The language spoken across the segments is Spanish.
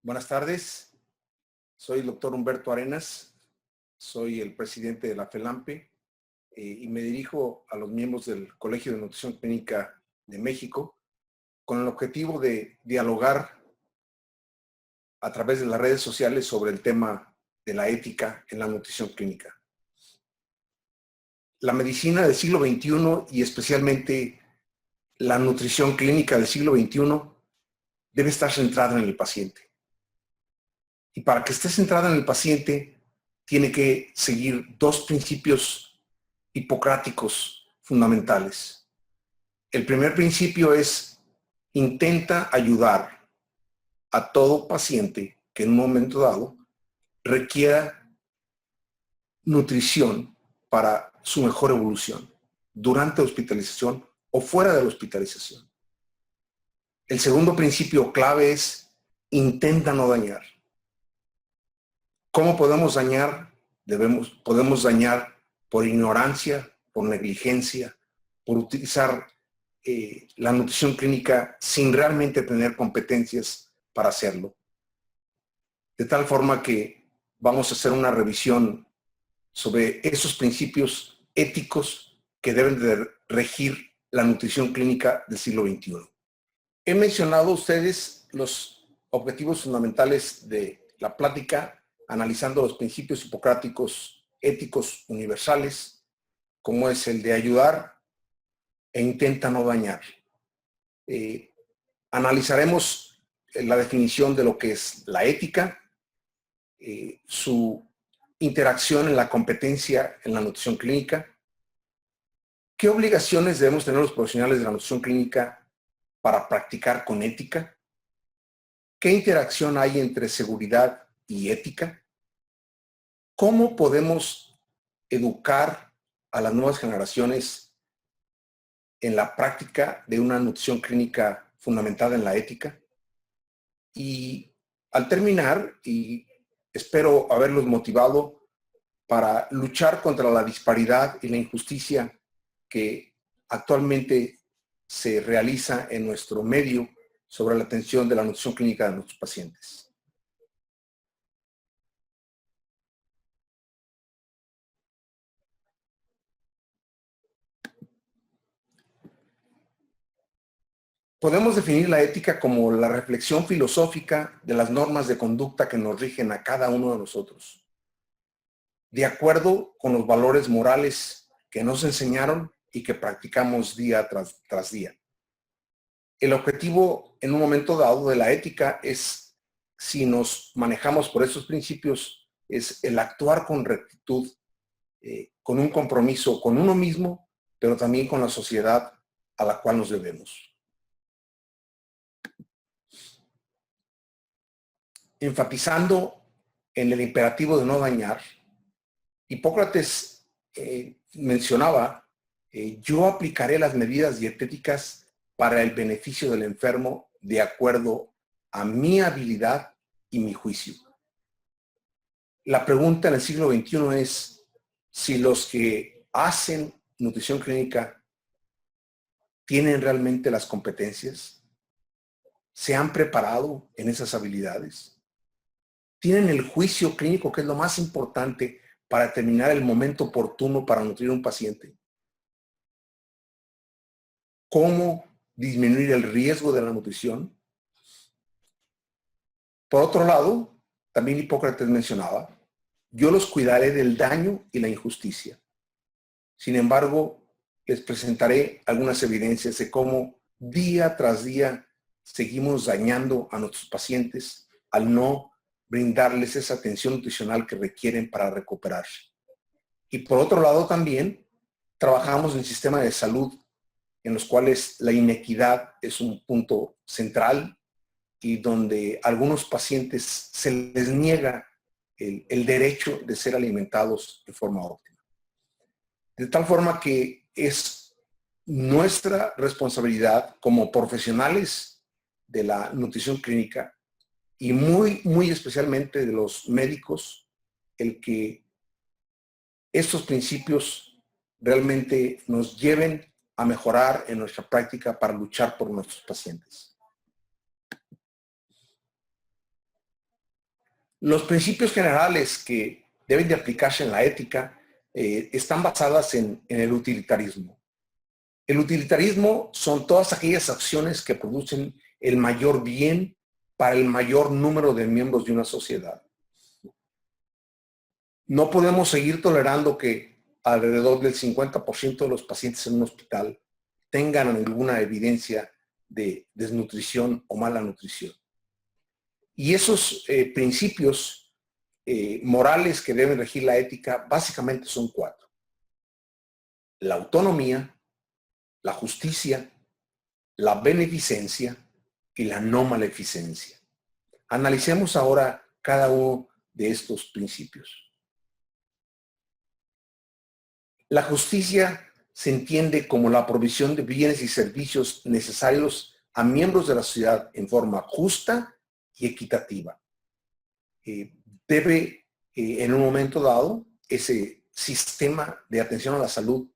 Buenas tardes, soy el doctor Humberto Arenas, soy el presidente de la FELAMPE y me dirijo a los miembros del Colegio de Nutrición Clínica de México con el objetivo de dialogar a través de las redes sociales sobre el tema de la ética en la nutrición clínica. La medicina del siglo XXI y especialmente la nutrición clínica del siglo XXI debe estar centrada en el paciente. Y para que esté centrada en el paciente, tiene que seguir dos principios hipocráticos fundamentales. El primer principio es: intenta ayudar a todo paciente que en un momento dado requiera nutrición para su mejor evolución, durante la hospitalización o fuera de la hospitalización. El segundo principio clave es: intenta no dañar. ¿Cómo podemos dañar? Podemos dañar por ignorancia, por negligencia, por utilizar la nutrición clínica sin realmente tener competencias para hacerlo. De tal forma que vamos a hacer una revisión sobre esos principios éticos que deben de regir la nutrición clínica del siglo XXI. He mencionado a ustedes los objetivos fundamentales de la plática, analizando los principios hipocráticos éticos universales, como es el de ayudar e intenta no dañar. Analizaremos la definición de lo que es la ética, su interacción en la competencia en la nutrición clínica, qué obligaciones debemos tener los profesionales de la nutrición clínica para practicar con ética, qué interacción hay entre seguridad y ética, cómo podemos educar a las nuevas generaciones en la práctica de una nutrición clínica fundamentada en la ética. Y al terminar, y espero haberlos motivado para luchar contra la disparidad y la injusticia que actualmente se realiza en nuestro medio sobre la atención de la nutrición clínica de nuestros pacientes. Podemos definir la ética como la reflexión filosófica de las normas de conducta que nos rigen a cada uno de nosotros, de acuerdo con los valores morales que nos enseñaron y que practicamos día tras día. El objetivo en un momento dado de la ética es, si nos manejamos por esos principios, es el actuar con rectitud, con un compromiso con uno mismo, pero también con la sociedad a la cual nos debemos. Enfatizando en el imperativo de no dañar, Hipócrates mencionaba: yo aplicaré las medidas dietéticas para el beneficio del enfermo de acuerdo a mi habilidad y mi juicio. La pregunta en el siglo XXI es si los que hacen nutrición clínica tienen realmente las competencias, se han preparado en esas habilidades, tienen el juicio clínico, que es lo más importante para determinar el momento oportuno para nutrir a un paciente, cómo disminuir el riesgo de la nutrición. Por otro lado, también Hipócrates mencionaba: yo los cuidaré del daño y la injusticia. Sin embargo, les presentaré algunas evidencias de cómo día tras día seguimos dañando a nuestros pacientes al no brindarles esa atención nutricional que requieren para recuperarse. Y por otro lado también trabajamos en sistemas de salud en los cuales la inequidad es un punto central y donde a algunos pacientes se les niega el derecho de ser alimentados de forma óptima. De tal forma que es nuestra responsabilidad como profesionales de la nutrición clínica y muy especialmente de los médicos, el que estos principios realmente nos lleven a mejorar en nuestra práctica para luchar por nuestros pacientes. Los principios generales que deben de aplicarse en la ética están basadas en el utilitarismo. El utilitarismo son todas aquellas acciones que producen el mayor bien para el mayor número de miembros de una sociedad. No podemos seguir tolerando que alrededor del 50% de los pacientes en un hospital tengan alguna evidencia de desnutrición o mala nutrición. Y esos principios morales que deben regir la ética básicamente son 4. La autonomía, la justicia, la beneficencia y la no maleficencia. Analicemos ahora cada uno de estos principios. La justicia se entiende como la provisión de bienes y servicios necesarios a miembros de la sociedad en forma justa y equitativa. Debe, en un momento dado, ese sistema de atención a la salud,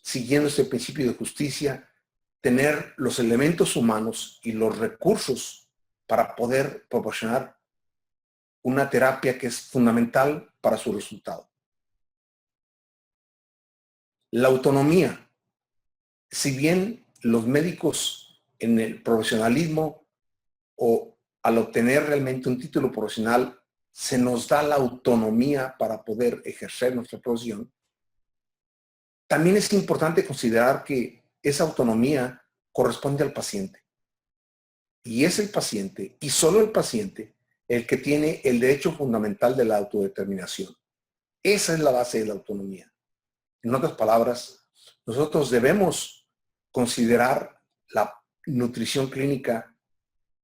siguiendo este principio de justicia, tener los elementos humanos y los recursos para poder proporcionar una terapia que es fundamental para su resultado. La autonomía. Si bien los médicos en el profesionalismo o al obtener realmente un título profesional se nos da la autonomía para poder ejercer nuestra profesión, también es importante considerar que esa autonomía corresponde al paciente. Y es el paciente, y solo el paciente, el que tiene el derecho fundamental de la autodeterminación. Esa es la base de la autonomía. En otras palabras, nosotros debemos considerar la nutrición clínica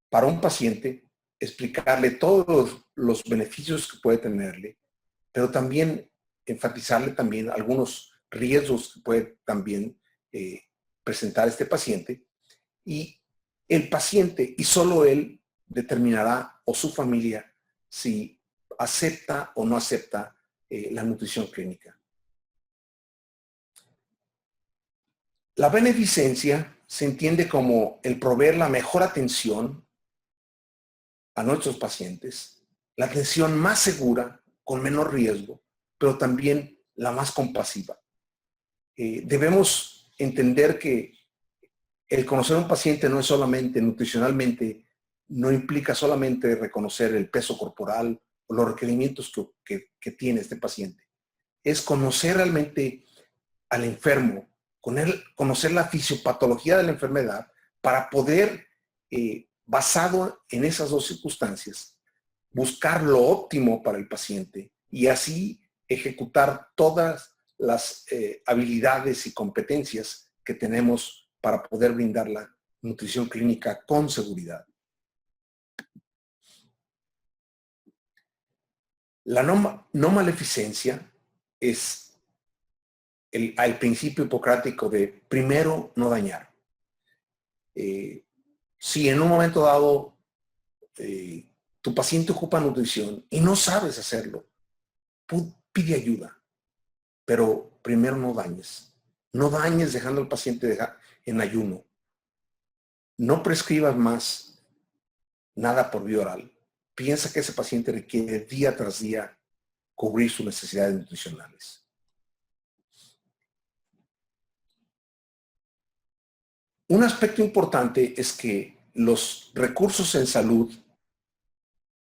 para un paciente, explicarle todos los beneficios que puede tenerle, pero también enfatizarle también algunos riesgos que puede también presentar este paciente. Y el paciente, y solo él, determinará, o su familia, si acepta o no acepta la nutrición clínica. La beneficencia se entiende como el proveer la mejor atención a nuestros pacientes, la atención más segura, con menor riesgo, pero también la más compasiva. Debemos entender que el conocer a un paciente no es solamente nutricionalmente, no implica solamente reconocer el peso corporal o los requerimientos que tiene este paciente. Es conocer realmente al enfermo, conocer la fisiopatología de la enfermedad para poder, basado en esas dos circunstancias, buscar lo óptimo para el paciente y así ejecutar todas las habilidades y competencias que tenemos para poder brindar la nutrición clínica con seguridad. La no maleficencia es al principio hipocrático de primero no dañar. Si en un momento dado tu paciente ocupa nutrición y no sabes hacerlo, pide ayuda, pero primero no dañes. No dañes dejando al paciente en ayuno. No prescribas más nada por vía oral. Piensa que ese paciente requiere día tras día cubrir sus necesidades nutricionales. Un aspecto importante es que los recursos en salud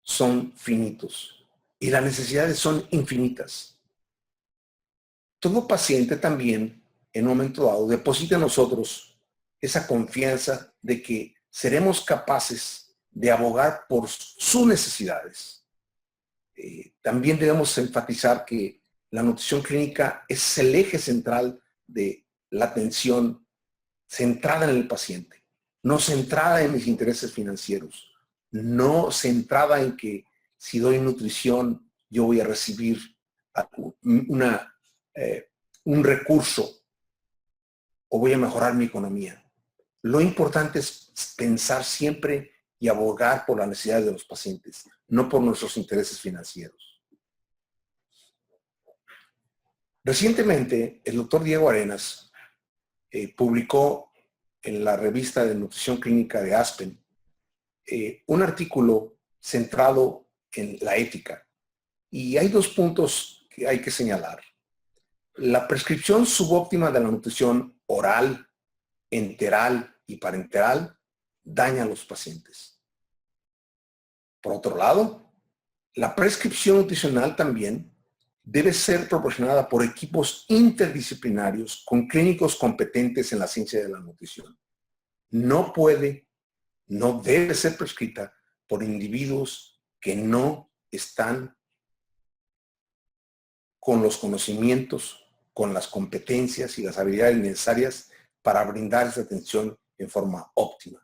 son finitos y las necesidades son infinitas. Todo paciente también, en un momento dado, deposita en nosotros esa confianza de que seremos capaces de abogar por sus necesidades. También debemos enfatizar que la nutrición clínica es el eje central de la atención centrada en el paciente, no centrada en mis intereses financieros, no centrada en que si doy nutrición yo voy a recibir un recurso o voy a mejorar mi economía. Lo importante es pensar siempre y abogar por las necesidades de los pacientes, no por nuestros intereses financieros. Recientemente, el doctor Diego Arenas publicó en la revista de nutrición clínica de Aspen un artículo centrado en la ética. Y hay dos puntos que hay que señalar. La prescripción subóptima de la nutrición oral, enteral y parenteral daña a los pacientes. Por otro lado, la prescripción nutricional también debe ser proporcionada por equipos interdisciplinarios con clínicos competentes en la ciencia de la nutrición. No debe ser prescrita por individuos que no están con los conocimientos, con las competencias y las habilidades necesarias para brindar esa atención en forma óptima.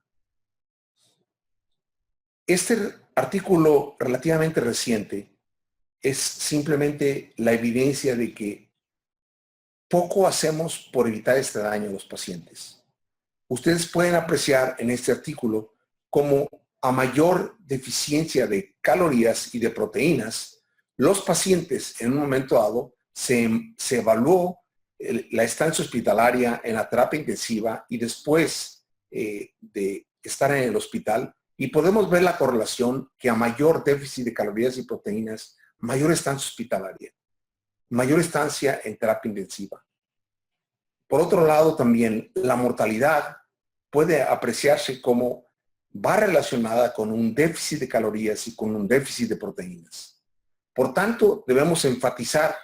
Este artículo relativamente reciente es simplemente la evidencia de que poco hacemos por evitar este daño a los pacientes. Ustedes pueden apreciar en este artículo cómo a mayor deficiencia de calorías y de proteínas, los pacientes en un momento dado se evaluó la estancia hospitalaria en la terapia intensiva y después de estar en el hospital, y podemos ver la correlación que a mayor déficit de calorías y proteínas, mayor estancia hospitalaria, mayor estancia en terapia intensiva. Por otro lado, también la mortalidad puede apreciarse como va relacionada con un déficit de calorías y con un déficit de proteínas. Por tanto, debemos enfatizar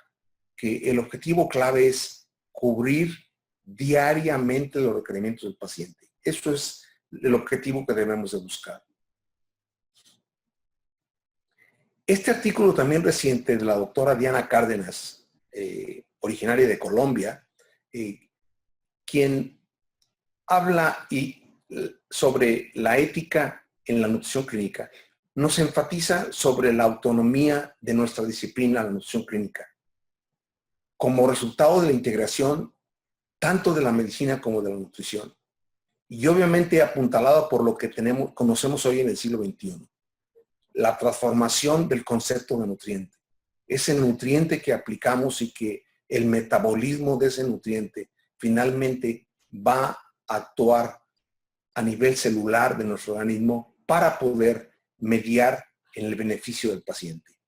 que el objetivo clave es cubrir diariamente los requerimientos del paciente. Esto es el objetivo que debemos de buscar. Este artículo también reciente de la doctora Diana Cárdenas, originaria de Colombia, quien habla sobre la ética en la nutrición clínica, nos enfatiza sobre la autonomía de nuestra disciplina, la nutrición clínica, como resultado de la integración tanto de la medicina como de la nutrición. Y obviamente apuntalada por lo que conocemos hoy en el siglo XXI. La transformación del concepto de nutriente. Ese nutriente que aplicamos y que el metabolismo de ese nutriente finalmente va a actuar a nivel celular de nuestro organismo para poder mediar en el beneficio del paciente.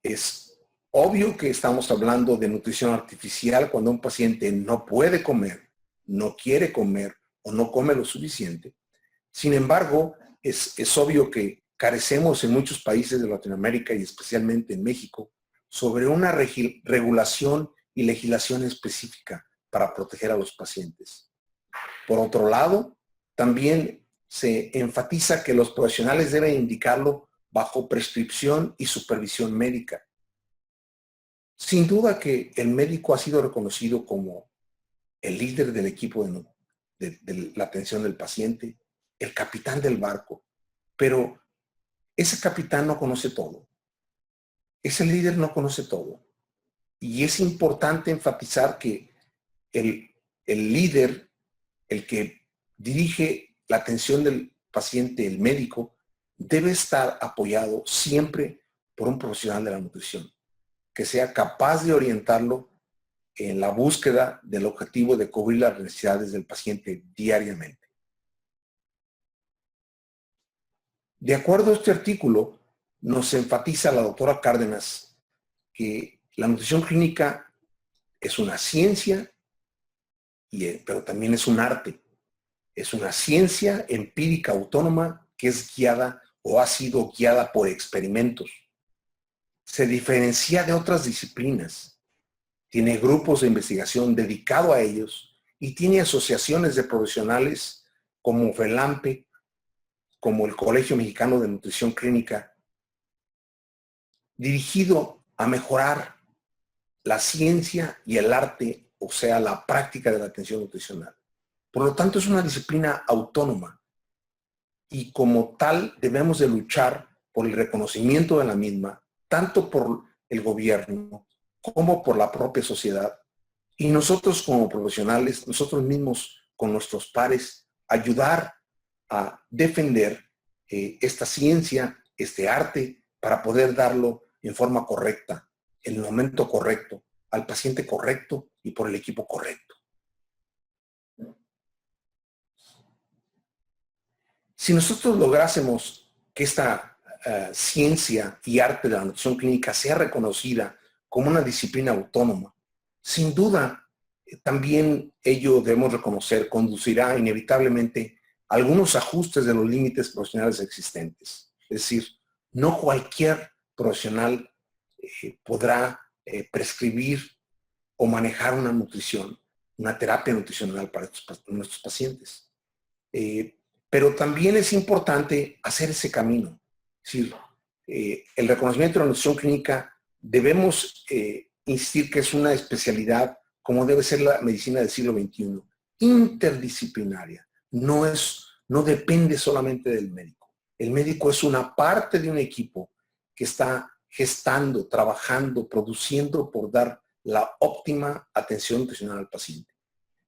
Es obvio que estamos hablando de nutrición artificial cuando un paciente no puede comer, no quiere comer o no come lo suficiente. Sin embargo, es obvio que carecemos en muchos países de Latinoamérica y especialmente en México sobre una regulación y legislación específica para proteger a los pacientes. Por otro lado, también se enfatiza que los profesionales deben indicarlo bajo prescripción y supervisión médica. Sin duda que el médico ha sido reconocido como el líder del equipo de la atención del paciente, el capitán del barco, pero ese capitán no conoce todo. Ese líder no conoce todo. Y es importante enfatizar que el líder, el que dirige la atención del paciente, el médico, debe estar apoyado siempre por un profesional de la nutrición, que sea capaz de orientarlo en la búsqueda del objetivo de cubrir las necesidades del paciente diariamente. De acuerdo a este artículo, nos enfatiza la doctora Cárdenas que la nutrición clínica es una ciencia, pero también es un arte. Es una ciencia empírica autónoma que es guiada o ha sido guiada por experimentos. Se diferencia de otras disciplinas. Tiene grupos de investigación dedicados a ellos y tiene asociaciones de profesionales como FELAMPE, como el Colegio Mexicano de Nutrición Clínica, dirigido a mejorar la ciencia y el arte, o sea, la práctica de la atención nutricional. Por lo tanto, es una disciplina autónoma y como tal debemos de luchar por el reconocimiento de la misma, tanto por el gobierno como por la propia sociedad. Y nosotros como profesionales, nosotros mismos con nuestros pares, ayudar a defender esta ciencia, este arte, para poder darlo en forma correcta, en el momento correcto, al paciente correcto y por el equipo correcto. Si nosotros lográsemos que esta ciencia y arte de la nutrición clínica sea reconocida como una disciplina autónoma, sin duda, también ello debemos reconocer, conducirá inevitablemente a algunos ajustes de los límites profesionales existentes. Es decir, no cualquier profesional podrá prescribir o manejar una nutrición, una terapia nutricional para nuestros pacientes. Pero también es importante hacer ese camino. Es decir, el reconocimiento de la nutrición clínica debemos insistir que es una especialidad como debe ser la medicina del siglo XXI, interdisciplinaria. No depende solamente del médico. El médico es una parte de un equipo que está gestando, trabajando, produciendo por dar la óptima atención nutricional al paciente.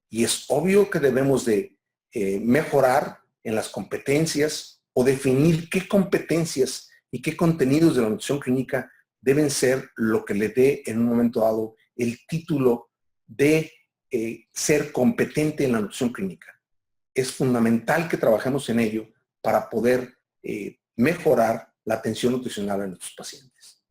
Y es obvio que debemos de mejorar en las competencias o definir qué competencias y qué contenidos de la nutrición clínica deben ser lo que le dé en un momento dado el título de ser competente en la nutrición clínica. Es fundamental que trabajemos en ello para poder mejorar la atención nutricional a nuestros pacientes.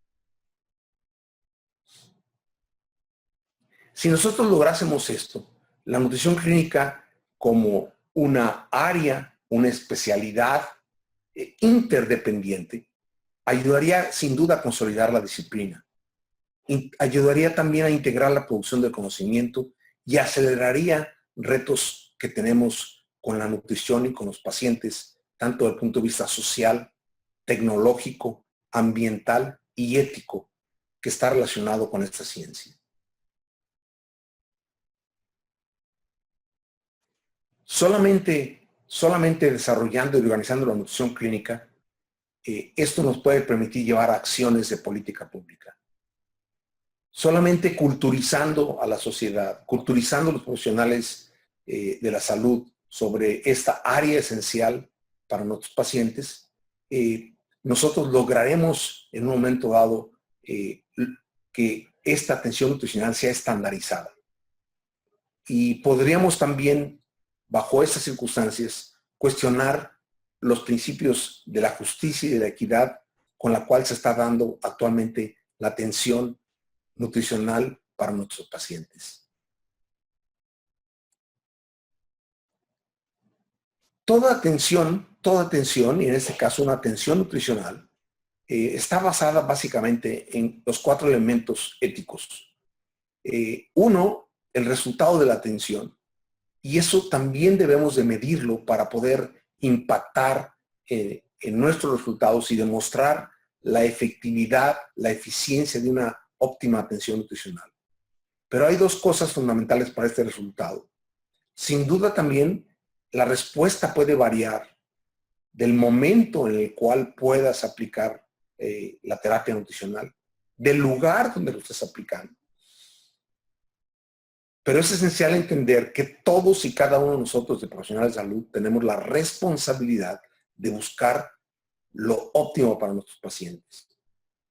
Si nosotros lográsemos esto, la nutrición clínica como una área, una especialidad interdependiente, ayudaría sin duda a consolidar la disciplina. Ayudaría también a integrar la producción del conocimiento y aceleraría retos que tenemos con la nutrición y con los pacientes, tanto desde el punto de vista social, tecnológico, ambiental y ético, que está relacionado con esta ciencia. Solamente desarrollando y organizando la nutrición clínica, esto nos puede permitir llevar a acciones de política pública. Solamente culturizando a la sociedad, culturizando a los profesionales de la salud sobre esta área esencial para nuestros pacientes, nosotros lograremos en un momento dado que esta atención nutricional sea estandarizada. Y podríamos también, bajo estas circunstancias, cuestionar los principios de la justicia y de la equidad con la cual se está dando actualmente la atención nutricional para nuestros pacientes. Toda atención, y en este caso una atención nutricional, está basada básicamente en los 4 elementos éticos. Uno, el resultado de la atención, y eso también debemos de medirlo para poder impactar en nuestros resultados y demostrar la efectividad, la eficiencia de una óptima atención nutricional. Pero hay 2 cosas fundamentales para este resultado. Sin duda también la respuesta puede variar del momento en el cual puedas aplicar la terapia nutricional, del lugar donde lo estés aplicando. Pero es esencial entender que todos y cada uno de nosotros de profesionales de salud tenemos la responsabilidad de buscar lo óptimo para nuestros pacientes.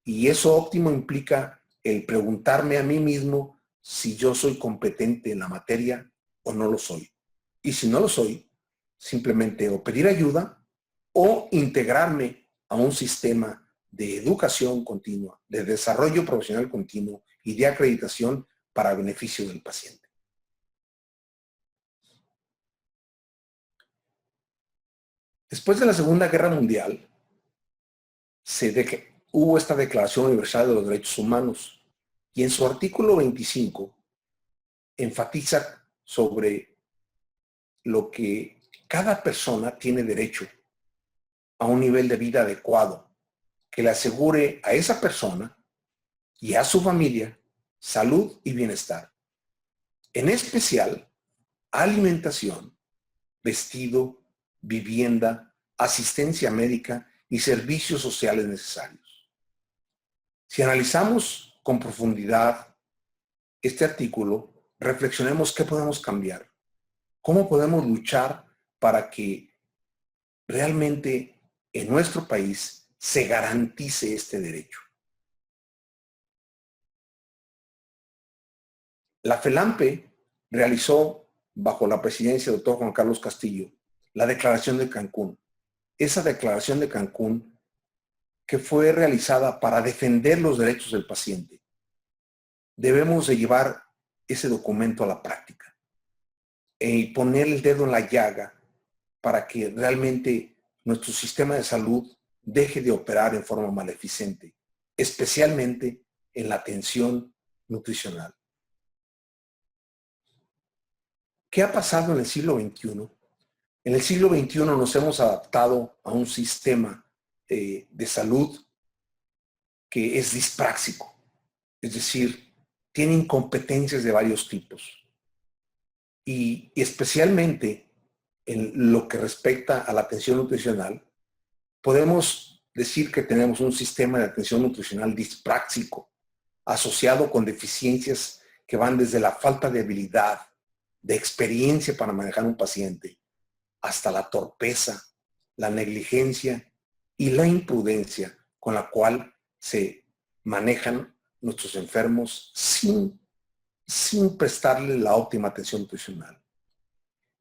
Y eso óptimo implica el preguntarme a mí mismo si yo soy competente en la materia o no lo soy. Y si no lo soy, simplemente o pedir ayuda o integrarme a un sistema de educación continua, de desarrollo profesional continuo y de acreditación para beneficio del paciente. Después de la Segunda Guerra Mundial, hubo esta Declaración Universal de los Derechos Humanos y en su artículo 25 enfatiza sobre lo que cada persona tiene derecho a un nivel de vida adecuado que le asegure a esa persona y a su familia salud y bienestar. En especial, alimentación, vestido, vivienda, asistencia médica y servicios sociales necesarios. Si analizamos con profundidad este artículo, reflexionemos qué podemos cambiar, cómo podemos luchar para que realmente en nuestro país se garantice este derecho. La FELAMPE realizó, bajo la presidencia del doctor Juan Carlos Castillo, la Declaración de Cancún. Esa Declaración de Cancún que fue realizada para defender los derechos del paciente. Debemos de llevar ese documento a la práctica y poner el dedo en la llaga para que realmente nuestro sistema de salud deje de operar en forma maleficente, especialmente en la atención nutricional. ¿Qué ha pasado en el siglo XXI? En el siglo XXI nos hemos adaptado a un sistema de salud que es dispráctico, es decir, tiene incompetencias de varios tipos. Y especialmente en lo que respecta a la atención nutricional, podemos decir que tenemos un sistema de atención nutricional dispráctico, asociado con deficiencias que van desde la falta de habilidad, de experiencia para manejar un paciente, hasta la torpeza, la negligencia y la imprudencia con la cual se manejan nuestros enfermos sin prestarle la óptima atención nutricional.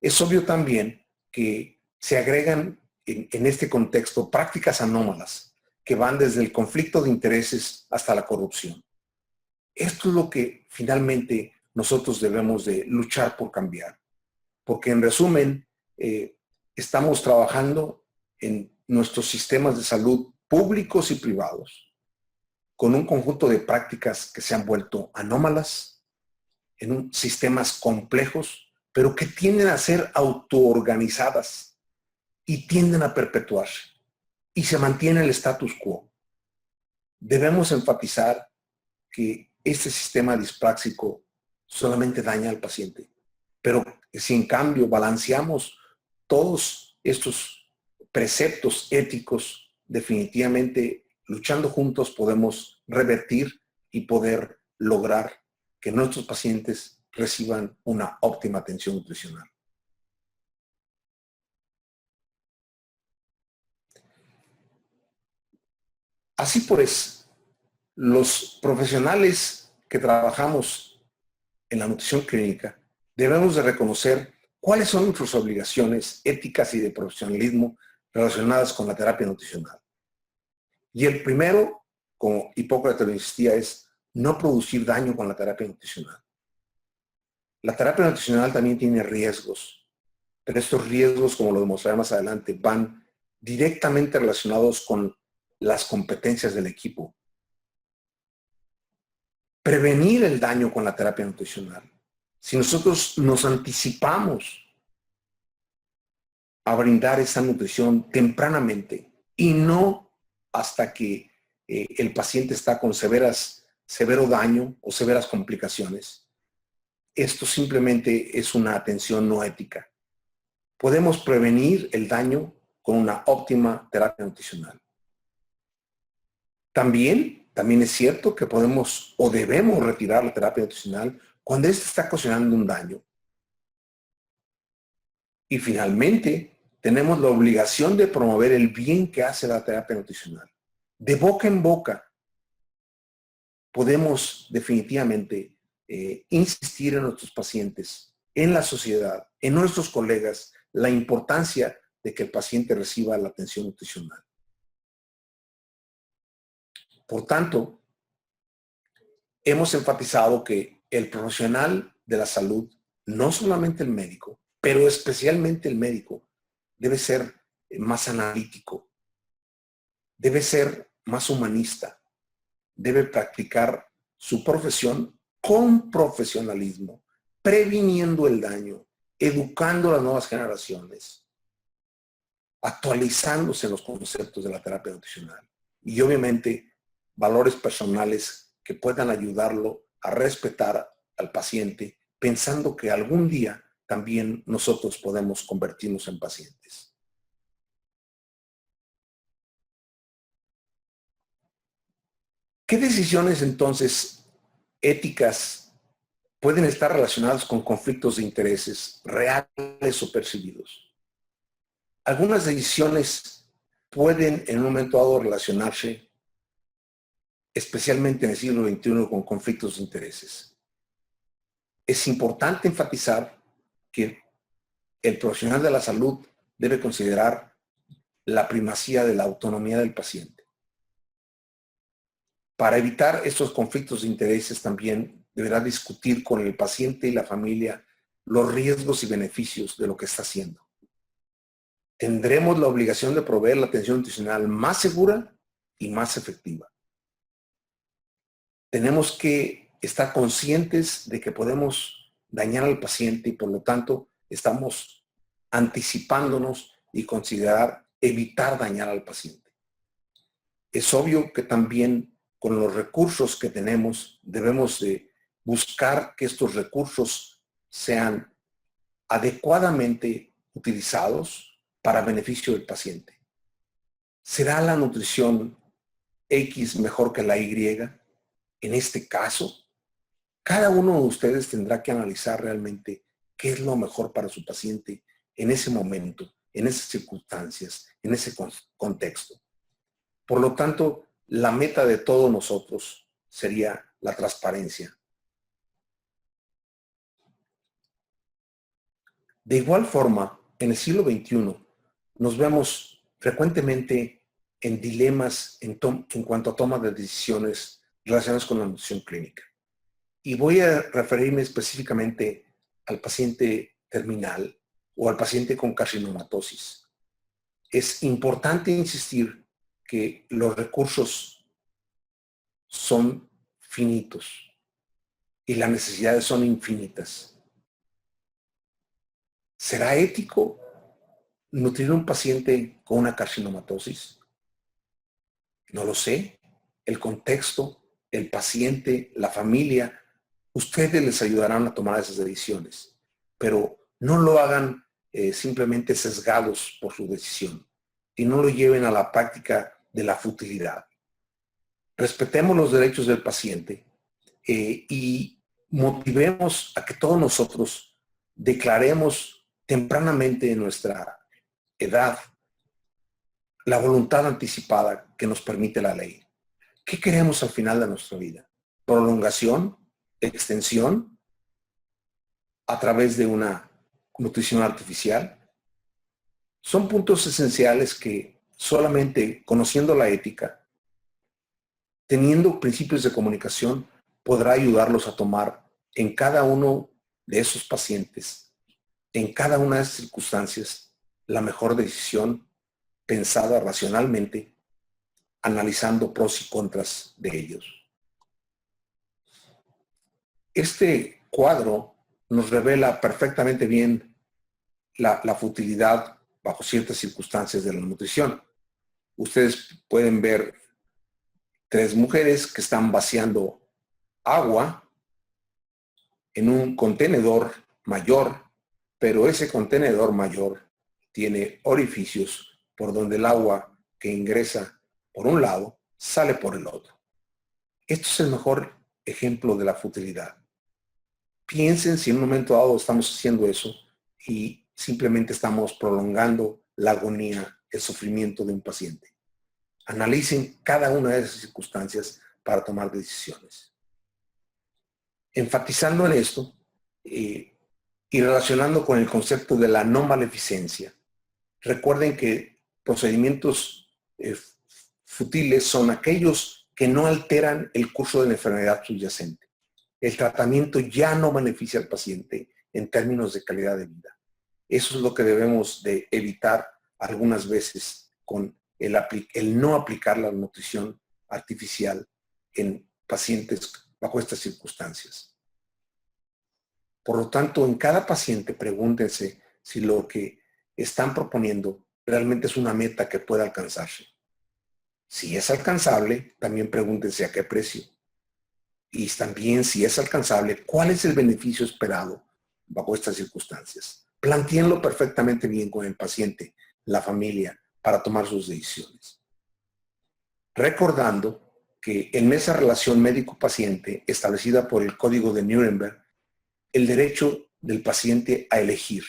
Es obvio también que se agregan en este contexto prácticas anómalas que van desde el conflicto de intereses hasta la corrupción. Esto es lo que finalmente nosotros debemos de luchar por cambiar, porque en resumen, estamos trabajando en nuestros sistemas de salud públicos y privados con un conjunto de prácticas que se han vuelto anómalas, en sistemas complejos, pero que tienden a ser autoorganizadas y tienden a perpetuarse y se mantiene el status quo. Debemos enfatizar que este sistema dispráctico solamente daña al paciente, pero si en cambio balanceamos todos estos preceptos éticos, definitivamente luchando juntos podemos revertir y poder lograr que nuestros pacientes reciban una óptima atención nutricional. Así pues, los profesionales que trabajamos en la nutrición clínica debemos de reconocer cuáles son nuestras obligaciones éticas y de profesionalismo relacionadas con la terapia nutricional. Y el primero, como Hipócrates lo insistía, es no producir daño con la terapia nutricional. La terapia nutricional también tiene riesgos, pero estos riesgos, como lo demostraré más adelante, van directamente relacionados con las competencias del equipo. Prevenir el daño con la terapia nutricional. Si nosotros nos anticipamos a brindar esa nutrición tempranamente y no hasta que el paciente está con severo daño o severas complicaciones, esto simplemente es una atención no ética. Podemos prevenir el daño con una óptima terapia nutricional. También es cierto que podemos o debemos retirar la terapia nutricional cuando ésta está ocasionando un daño. Y finalmente, tenemos la obligación de promover el bien que hace la terapia nutricional. De boca en boca, podemos definitivamente insistir en nuestros pacientes, en la sociedad, en nuestros colegas, la importancia de que el paciente reciba la atención nutricional. Por tanto, hemos enfatizado que el profesional de la salud, no solamente el médico, pero especialmente el médico, debe ser más analítico, debe ser más humanista, debe practicar su profesión con profesionalismo, previniendo el daño, educando a las nuevas generaciones, actualizándose en los conceptos de la terapia nutricional y obviamente valores personales que puedan ayudarlo a respetar al paciente, pensando que algún día también nosotros podemos convertirnos en pacientes. ¿Qué decisiones entonces éticas pueden estar relacionadas con conflictos de intereses reales o percibidos? Algunas decisiones pueden en un momento dado relacionarse, especialmente en el siglo XXI, con conflictos de intereses. Es importante enfatizar que el profesional de la salud debe considerar la primacía de la autonomía del paciente. Para evitar estos conflictos de intereses también deberá discutir con el paciente y la familia los riesgos y beneficios de lo que está haciendo. Tendremos la obligación de proveer la atención nutricional más segura y más efectiva. Tenemos que estar conscientes de que podemos dañar al paciente y por lo tanto estamos anticipándonos y considerar evitar dañar al paciente. Es obvio que también con los recursos que tenemos debemos de buscar que estos recursos sean adecuadamente utilizados para beneficio del paciente. ¿Será la nutrición X mejor que la Y? En este caso, cada uno de ustedes tendrá que analizar realmente qué es lo mejor para su paciente en ese momento, en esas circunstancias, en ese contexto. Por lo tanto, la meta de todos nosotros sería la transparencia. De igual forma, en el siglo XXI nos vemos frecuentemente en dilemas en cuanto a toma de decisiones relacionadas con la nutrición clínica. Y voy a referirme específicamente al paciente terminal o al paciente con carcinomatosis. Es importante insistir que los recursos son finitos y las necesidades son infinitas. ¿Será ético nutrir a un paciente con una carcinomatosis? No lo sé. El contexto, el paciente, la familia, ustedes les ayudarán a tomar esas decisiones, pero no lo hagan simplemente sesgados por su decisión y no lo lleven a la práctica de la futilidad. Respetemos los derechos del paciente y motivemos a que todos nosotros declaremos tempranamente en nuestra edad la voluntad anticipada que nos permite la ley. ¿Qué queremos al final de nuestra vida? ¿Prolongación? ¿Extensión? ¿A través de una nutrición artificial? Son puntos esenciales que solamente conociendo la ética, teniendo principios de comunicación, podrá ayudarlos a tomar en cada uno de esos pacientes, en cada una de esas circunstancias, la mejor decisión pensada racionalmente, analizando pros y contras de ellos. Este cuadro nos revela perfectamente bien la futilidad bajo ciertas circunstancias de la nutrición. Ustedes pueden ver 3 mujeres que están vaciando agua en un contenedor mayor, pero ese contenedor mayor tiene orificios por donde el agua que ingresa por un lado sale por el otro. Esto es el mejor ejemplo de la futilidad. Piensen si en un momento dado estamos haciendo eso y simplemente estamos prolongando la agonía, el sufrimiento de un paciente. Analicen cada una de esas circunstancias para tomar decisiones. Enfatizando en esto y relacionando con el concepto de la no maleficencia, recuerden que procedimientos futiles son aquellos que no alteran el curso de la enfermedad subyacente. El tratamiento ya no beneficia al paciente en términos de calidad de vida. Eso es lo que debemos de evitar algunas veces con el no aplicar la nutrición artificial en pacientes bajo estas circunstancias. Por lo tanto, en cada paciente pregúntense si lo que están proponiendo realmente es una meta que pueda alcanzarse. Si es alcanzable, también pregúntense a qué precio. Y también, si es alcanzable, ¿cuál es el beneficio esperado bajo estas circunstancias? Plantéenlo perfectamente bien con el paciente, la familia, para tomar sus decisiones. Recordando que en esa relación médico-paciente establecida por el Código de Nuremberg, el derecho del paciente a elegir,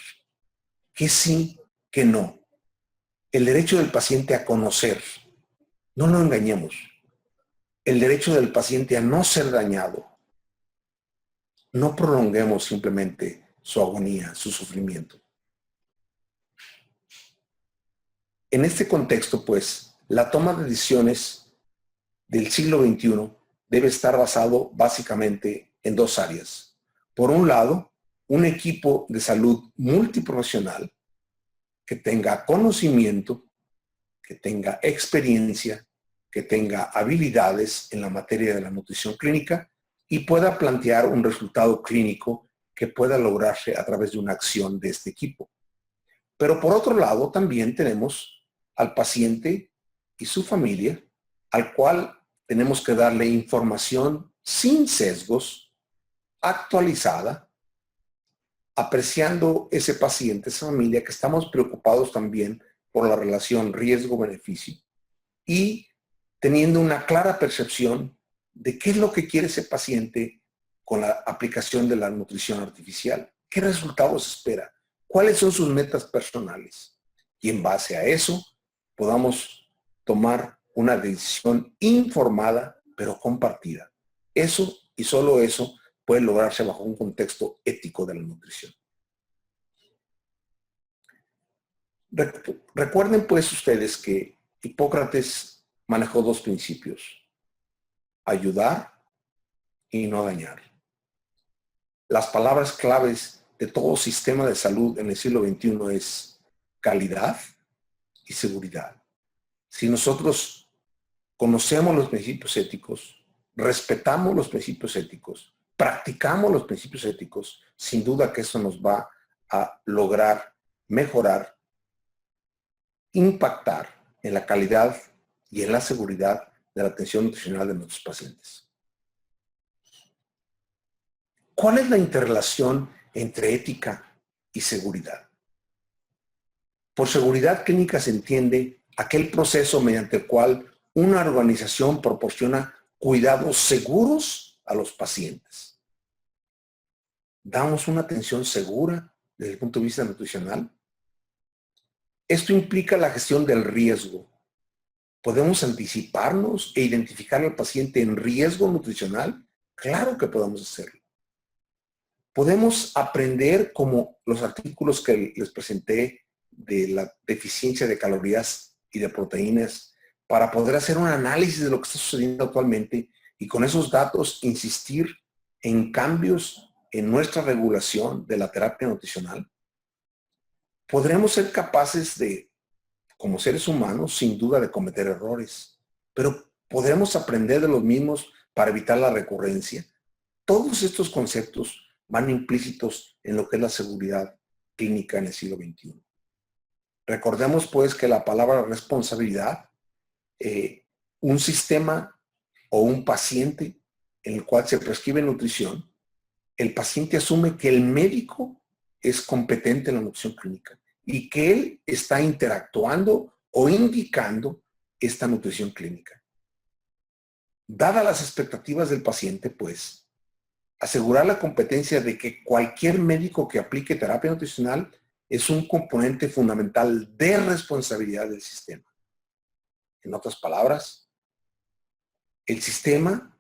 que sí, que no. El derecho del paciente a conocer, no lo engañemos. El derecho del paciente a no ser dañado. No prolonguemos simplemente su agonía, su sufrimiento. En este contexto, pues, la toma de decisiones del siglo XXI debe estar basado básicamente en dos áreas. Por un lado, un equipo de salud multiprofesional que tenga conocimiento, que tenga experiencia, que tenga habilidades en la materia de la nutrición clínica y pueda plantear un resultado clínico que pueda lograrse a través de una acción de este equipo. Pero por otro lado, también tenemos al paciente y su familia, al cual tenemos que darle información sin sesgos, actualizada, apreciando ese paciente, esa familia, que estamos preocupados también por la relación riesgo-beneficio y teniendo una clara percepción de qué es lo que quiere ese paciente con la aplicación de la nutrición artificial, qué resultados espera, cuáles son sus metas personales. Y en base a eso podamos tomar una decisión informada pero compartida. Eso y solo eso puede lograrse bajo un contexto ético de la nutrición. Recuerden pues ustedes que Hipócrates manejó dos principios: ayudar y no dañar. Las palabras claves de todo sistema de salud en el siglo XXI es calidad y seguridad. Si nosotros conocemos los principios éticos, respetamos los principios éticos, practicamos los principios éticos, sin duda que eso nos va a lograr mejorar, impactar en la calidad y en la seguridad de la atención nutricional de nuestros pacientes. ¿Cuál es la interrelación entre ética y seguridad? Por seguridad clínica se entiende aquel proceso mediante el cual una organización proporciona cuidados seguros a los pacientes. ¿Damos una atención segura desde el punto de vista nutricional? Esto implica la gestión del riesgo. ¿Podemos anticiparnos e identificar al paciente en riesgo nutricional? Claro que podemos hacerlo. Podemos aprender, como los artículos que les presenté de la deficiencia de calorías y de proteínas, para poder hacer un análisis de lo que está sucediendo actualmente y con esos datos insistir en cambios en nuestra regulación de la terapia nutricional. Podremos ser capaces de, como seres humanos, sin duda, de cometer errores, pero podremos aprender de los mismos para evitar la recurrencia. Todos estos conceptos van implícitos en lo que es la seguridad clínica en el siglo XXI. Recordemos pues que la palabra responsabilidad, un sistema o un paciente en el cual se prescribe nutrición, el paciente asume que el médico es competente en la nutrición clínica y que él está interactuando o indicando esta nutrición clínica. Dadas las expectativas del paciente, pues, asegurar la competencia de que cualquier médico que aplique terapia nutricional es un componente fundamental de responsabilidad del sistema. En otras palabras, el sistema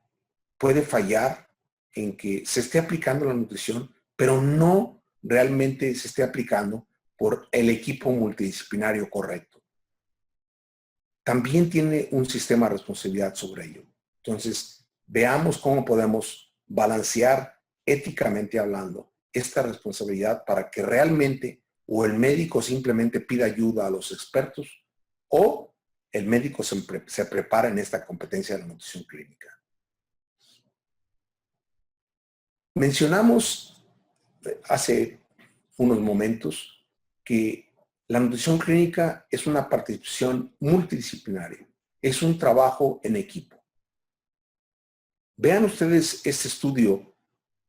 puede fallar en que se esté aplicando la nutrición, pero no realmente se esté aplicando por el equipo multidisciplinario correcto. También tiene un sistema de responsabilidad sobre ello. Entonces, veamos cómo podemos balancear éticamente hablando esta responsabilidad para que realmente o el médico simplemente pida ayuda a los expertos o el médico se prepara en esta competencia de la nutrición clínica. Mencionamos hace unos momentos que la nutrición clínica es una participación multidisciplinaria, es un trabajo en equipo. Vean ustedes este estudio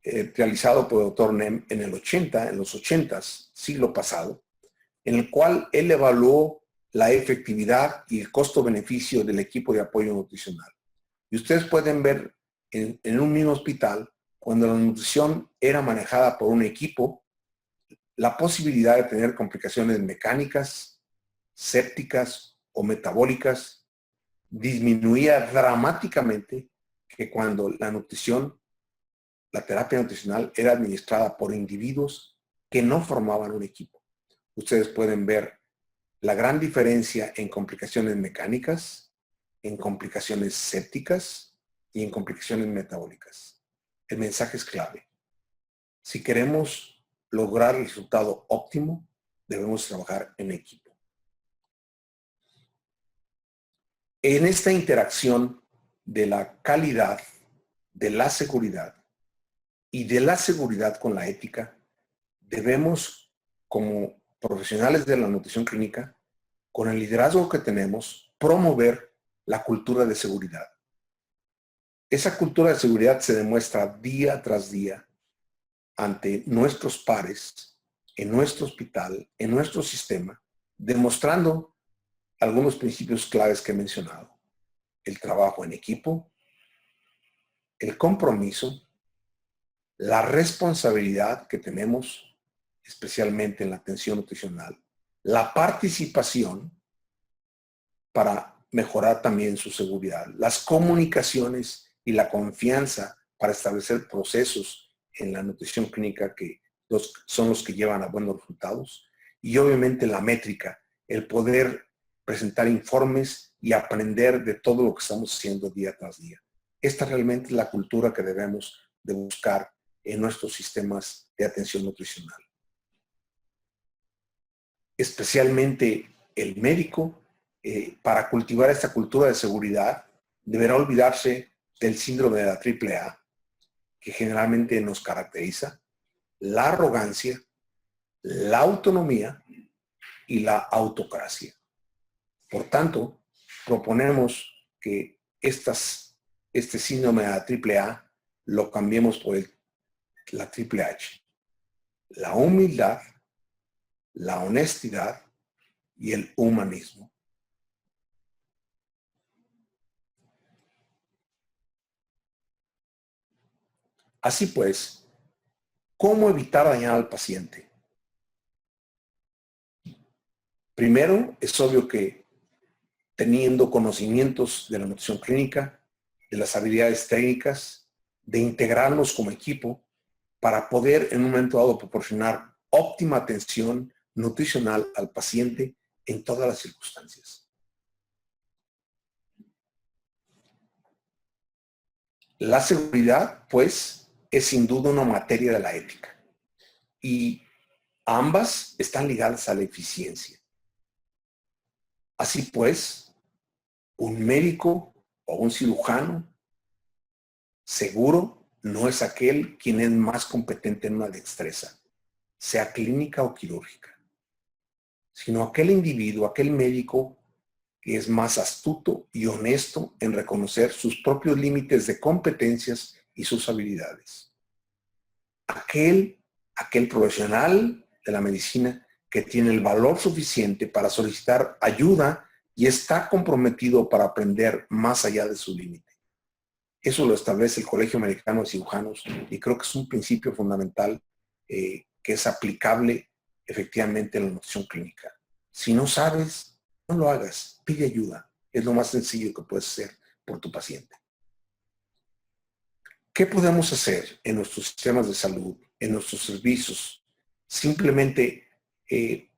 realizado por el Dr. Nem en los 80s, siglo pasado, en el cual él evaluó la efectividad y el costo-beneficio del equipo de apoyo nutricional. Y ustedes pueden ver en un mismo hospital, cuando la nutrición era manejada por un equipo, la posibilidad de tener complicaciones mecánicas, sépticas o metabólicas disminuía dramáticamente que cuando la nutrición, la terapia nutricional era administrada por individuos que no formaban un equipo. Ustedes pueden ver la gran diferencia en complicaciones mecánicas, en complicaciones sépticas, y en complicaciones metabólicas. El mensaje es clave. Si queremos lograr el resultado óptimo, debemos trabajar en equipo. En esta interacción de la calidad, de la seguridad y de la seguridad con la ética, debemos, como profesionales de la nutrición clínica, con el liderazgo que tenemos, promover la cultura de seguridad. Esa cultura de seguridad se demuestra día tras día ante nuestros pares, en nuestro hospital, en nuestro sistema, demostrando algunos principios claves que he mencionado. El trabajo en equipo, el compromiso, la responsabilidad que tenemos, especialmente en la atención nutricional, la participación para mejorar también su seguridad, las comunicaciones y la confianza para establecer procesos en la nutrición clínica que son los que llevan a buenos resultados, y obviamente la métrica, el poder presentar informes y aprender de todo lo que estamos haciendo día tras día. Esta realmente es la cultura que debemos de buscar en nuestros sistemas de atención nutricional. Especialmente el médico, para cultivar esta cultura de seguridad, deberá olvidarse del síndrome de la AAA, que generalmente nos caracteriza, la arrogancia, la autonomía y la autocracia. Por tanto, proponemos que este síndrome de la AAA lo cambiemos por la Triple H. La humildad, la honestidad y el humanismo. Así pues, ¿cómo evitar dañar al paciente? Primero, es obvio que teniendo conocimientos de la nutrición clínica, de las habilidades técnicas, de integrarnos como equipo para poder en un momento dado proporcionar óptima atención nutricional al paciente en todas las circunstancias. La seguridad, pues, es sin duda una materia de la ética y ambas están ligadas a la eficiencia. Así pues, un médico o un cirujano seguro no es aquel quien es más competente en una destreza, sea clínica o quirúrgica, sino aquel individuo, aquel médico que es más astuto y honesto en reconocer sus propios límites de competencias y sus habilidades. Aquel profesional de la medicina que tiene el valor suficiente para solicitar ayuda y está comprometido para aprender más allá de su límite. Eso lo establece el Colegio Americano de Cirujanos y creo que es un principio fundamental que es aplicable efectivamente en la nutrición clínica. Si no sabes, no lo hagas, pide ayuda. Es lo más sencillo que puedes hacer por tu paciente. ¿Qué podemos hacer en nuestros sistemas de salud, en nuestros servicios? Simplemente ir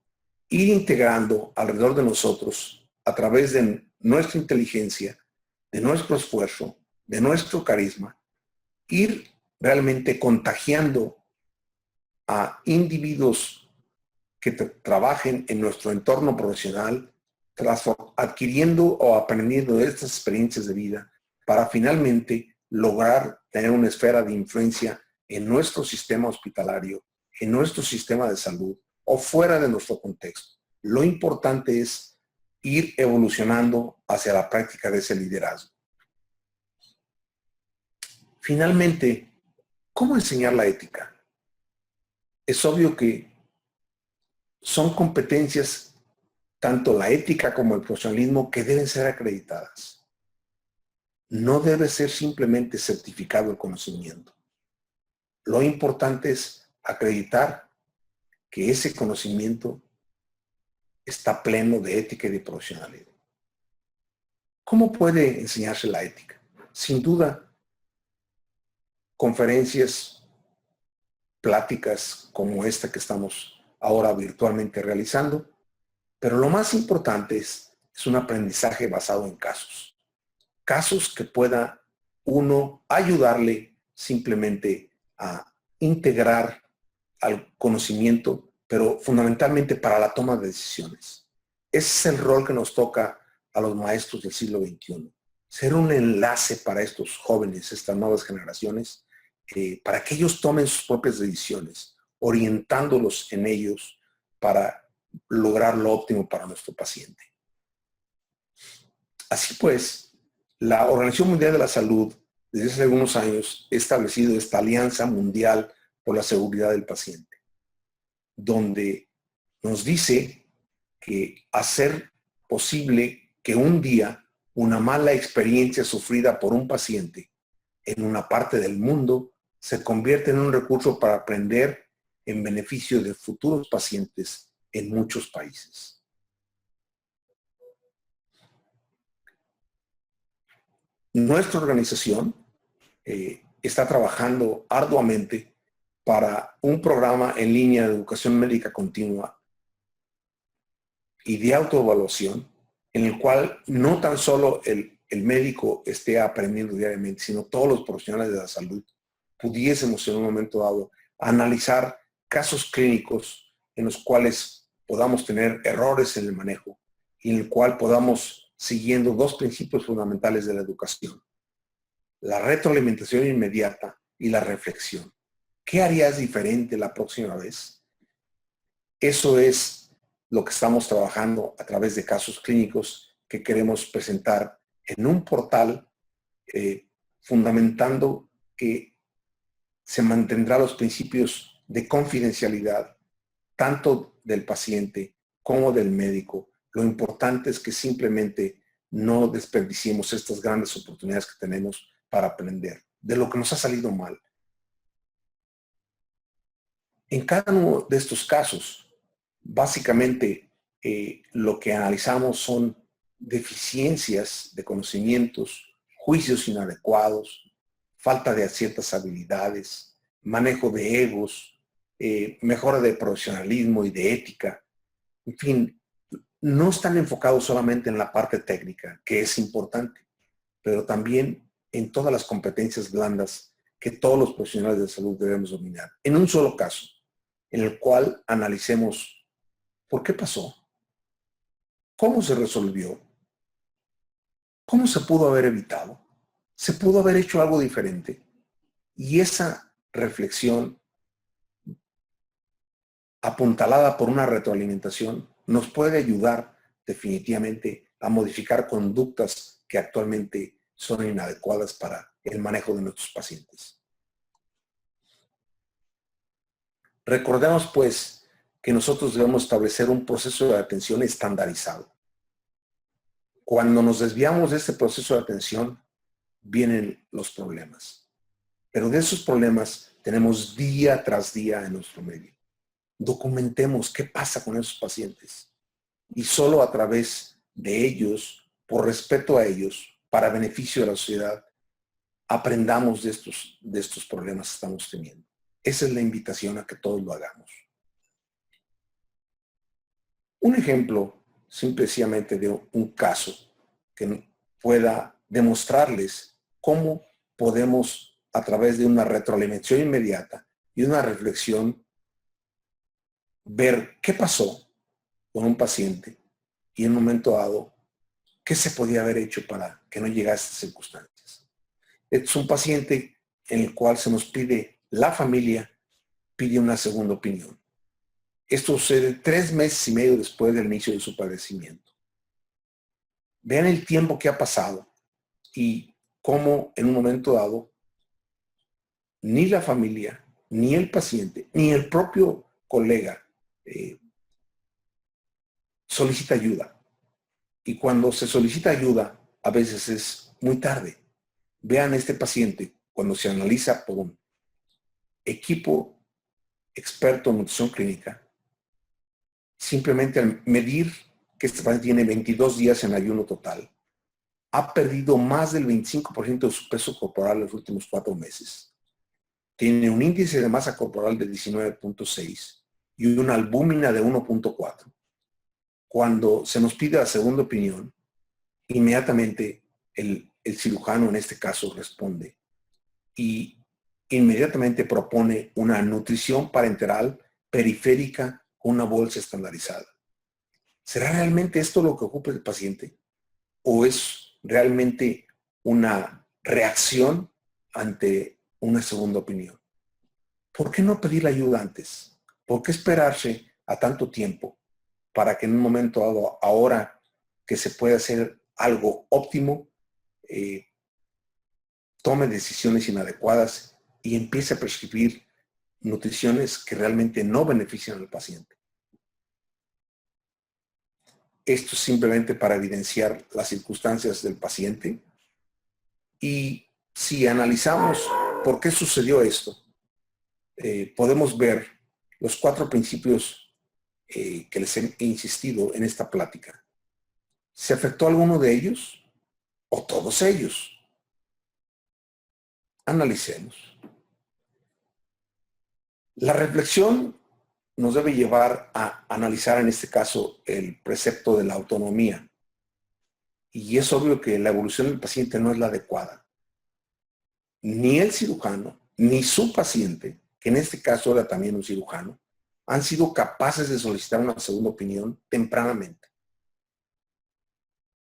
integrando alrededor de nosotros, a través de nuestra inteligencia, de nuestro esfuerzo, de nuestro carisma, ir realmente contagiando a individuos que trabajen en nuestro entorno profesional, adquiriendo o aprendiendo de estas experiencias de vida para finalmente lograr tener una esfera de influencia en nuestro sistema hospitalario, en nuestro sistema de salud o fuera de nuestro contexto. Lo importante es ir evolucionando hacia la práctica de ese liderazgo. Finalmente, ¿cómo enseñar la ética? Es obvio que son competencias, tanto la ética como el profesionalismo, que deben ser acreditadas. No debe ser simplemente certificado el conocimiento. Lo importante es acreditar que ese conocimiento está pleno de ética y de profesionalidad. ¿Cómo puede enseñarse la ética? Sin duda, conferencias, pláticas como esta que estamos ahora virtualmente realizando, pero lo más importante es un aprendizaje basado en casos. Casos que pueda uno, ayudarle simplemente a integrar al conocimiento, pero fundamentalmente para la toma de decisiones. Ese es el rol que nos toca a los maestros del siglo XXI. Ser un enlace para estos jóvenes, estas nuevas generaciones, para que ellos tomen sus propias decisiones, orientándolos en ellos para lograr lo óptimo para nuestro paciente. Así pues, la Organización Mundial de la Salud, desde hace algunos años, ha establecido esta Alianza Mundial por la Seguridad del Paciente, donde nos dice que hacer posible que un día una mala experiencia sufrida por un paciente en una parte del mundo se convierta en un recurso para aprender en beneficio de futuros pacientes en muchos países. Nuestra organización está trabajando arduamente para un programa en línea de educación médica continua y de autoevaluación, en el cual no tan solo el médico esté aprendiendo diariamente, sino todos los profesionales de la salud pudiésemos en un momento dado analizar casos clínicos en los cuales podamos tener errores en el manejo y en el cual podamos, siguiendo dos principios fundamentales de la educación: la retroalimentación inmediata y la reflexión. ¿Qué harías diferente la próxima vez? Eso es lo que estamos trabajando a través de casos clínicos que queremos presentar en un portal fundamentando que se mantendrá los principios de confidencialidad tanto del paciente como del médico. Lo importante es que simplemente no desperdiciemos estas grandes oportunidades que tenemos para aprender de lo que nos ha salido mal. En cada uno de estos casos, básicamente lo que analizamos son deficiencias de conocimientos, juicios inadecuados, falta de ciertas habilidades, manejo de egos, mejora de profesionalismo y de ética. En fin, no están enfocados solamente en la parte técnica, que es importante, pero también en todas las competencias blandas que todos los profesionales de salud debemos dominar. En un solo caso, en el cual analicemos por qué pasó, cómo se resolvió, cómo se pudo haber evitado, se pudo haber hecho algo diferente. Y esa reflexión, apuntalada por una retroalimentación, nos puede ayudar definitivamente a modificar conductas que actualmente son inadecuadas para el manejo de nuestros pacientes. Recordemos, pues, que nosotros debemos establecer un proceso de atención estandarizado. Cuando nos desviamos de este proceso de atención, vienen los problemas. Pero de esos problemas tenemos día tras día en nuestro medio. Documentemos qué pasa con esos pacientes. Y solo a través de ellos, por respeto a ellos, para beneficio de la sociedad, aprendamos de estos problemas que estamos teniendo. Esa es la invitación a que todos lo hagamos. Un ejemplo, simplemente de un caso que pueda demostrarles cómo podemos, a través de una retroalimentación inmediata y una reflexión, ver qué pasó con un paciente y en un momento dado, qué se podía haber hecho para que no llegase a estas circunstancias. Es un paciente en el cual se nos pide, la familia pide una segunda opinión. Esto sucede 3 meses y medio después del inicio de su padecimiento. Vean el tiempo que ha pasado y cómo en un momento dado ni la familia, ni el paciente, ni el propio colega solicita ayuda. Y cuando se solicita ayuda, a veces es muy tarde. Vean este paciente cuando se analiza por un equipo experto en nutrición clínica. Simplemente al medir que este paciente tiene 22 días en ayuno total, ha perdido más del 25% de su peso corporal en los últimos 4 meses. Tiene un índice de masa corporal de 19.6 y una albúmina de 1.4. Cuando se nos pide la segunda opinión, inmediatamente el el cirujano en este caso responde y inmediatamente propone una nutrición parenteral periférica con una bolsa estandarizada. ¿Será realmente esto lo que ocupa el paciente? ¿O es realmente una reacción ante una segunda opinión? ¿Por qué no pedir la ayuda antes? ¿Por qué esperarse a tanto tiempo para que en un momento dado, ahora que se puede hacer algo óptimo, tome decisiones inadecuadas y empiece a prescribir nutriciones que realmente no benefician al paciente? Esto es simplemente para evidenciar las circunstancias del paciente. Y si analizamos por qué sucedió esto, podemos ver los 4 principios que les he insistido en esta plática. ¿Se afectó alguno de ellos o todos ellos? Analicemos. La reflexión nos debe llevar a analizar en este caso el precepto de la autonomía. Y es obvio que la evolución del paciente no es la adecuada. Ni el cirujano, ni su paciente, que en este caso era también un cirujano, han sido capaces de solicitar una segunda opinión tempranamente.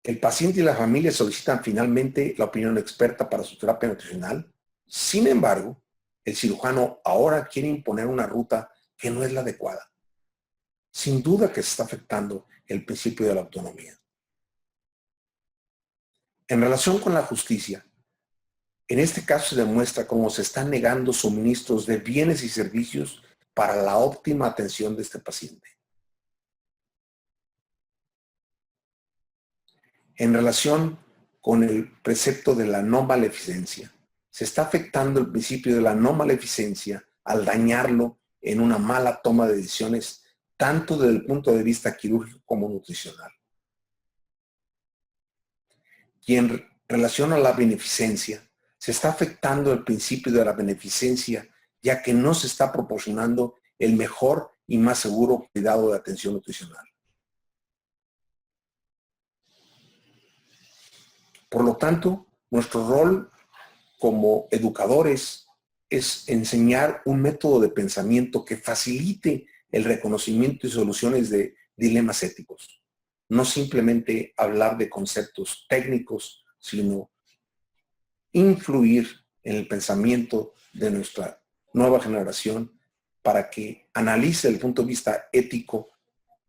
El paciente y la familia solicitan finalmente la opinión experta para su terapia nutricional. Sin embargo, el cirujano ahora quiere imponer una ruta que no es la adecuada. Sin duda que se está afectando el principio de la autonomía. En relación con la justicia, en este caso se demuestra cómo se están negando suministros de bienes y servicios para la óptima atención de este paciente. En relación con el precepto de la no maleficencia, se está afectando el principio de la no maleficencia al dañarlo en una mala toma de decisiones, tanto desde el punto de vista quirúrgico como nutricional. Y en relación a la beneficencia, se está afectando el principio de la beneficencia, ya que no se está proporcionando el mejor y más seguro cuidado de atención nutricional. Por lo tanto, nuestro rol como educadores es enseñar un método de pensamiento que facilite el reconocimiento y soluciones de dilemas éticos. No simplemente hablar de conceptos técnicos, sino influir en el pensamiento de nuestra nueva generación para que analice desde el punto de vista ético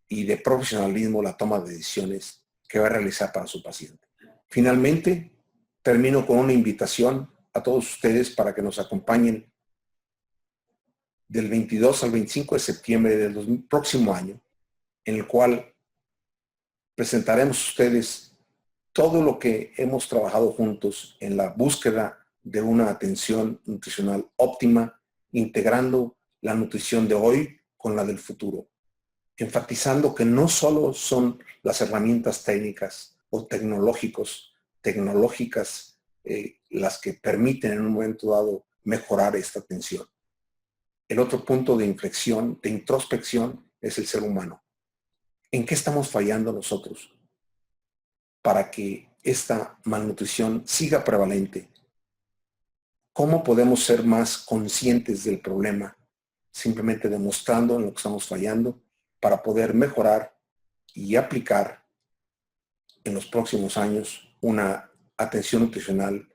y de profesionalismo la toma de decisiones que va a realizar para su paciente. Finalmente, termino con una invitación a todos ustedes para que nos acompañen del 22 al 25 de septiembre del próximo año, en el cual presentaremos a ustedes todo lo que hemos trabajado juntos en la búsqueda de una atención nutricional óptima, integrando la nutrición de hoy con la del futuro, enfatizando que no solo son las herramientas técnicas o tecnológicas las que permiten en un momento dado mejorar esta atención. El otro punto de inflexión, de introspección, es el ser humano. ¿En qué estamos fallando nosotros para que esta malnutrición siga prevalente? ¿Cómo podemos ser más conscientes del problema? Simplemente demostrando en lo que estamos fallando para poder mejorar y aplicar en los próximos años una atención nutricional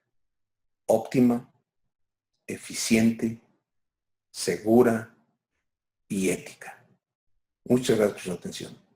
óptima, eficiente, segura y ética. Muchas gracias por su atención.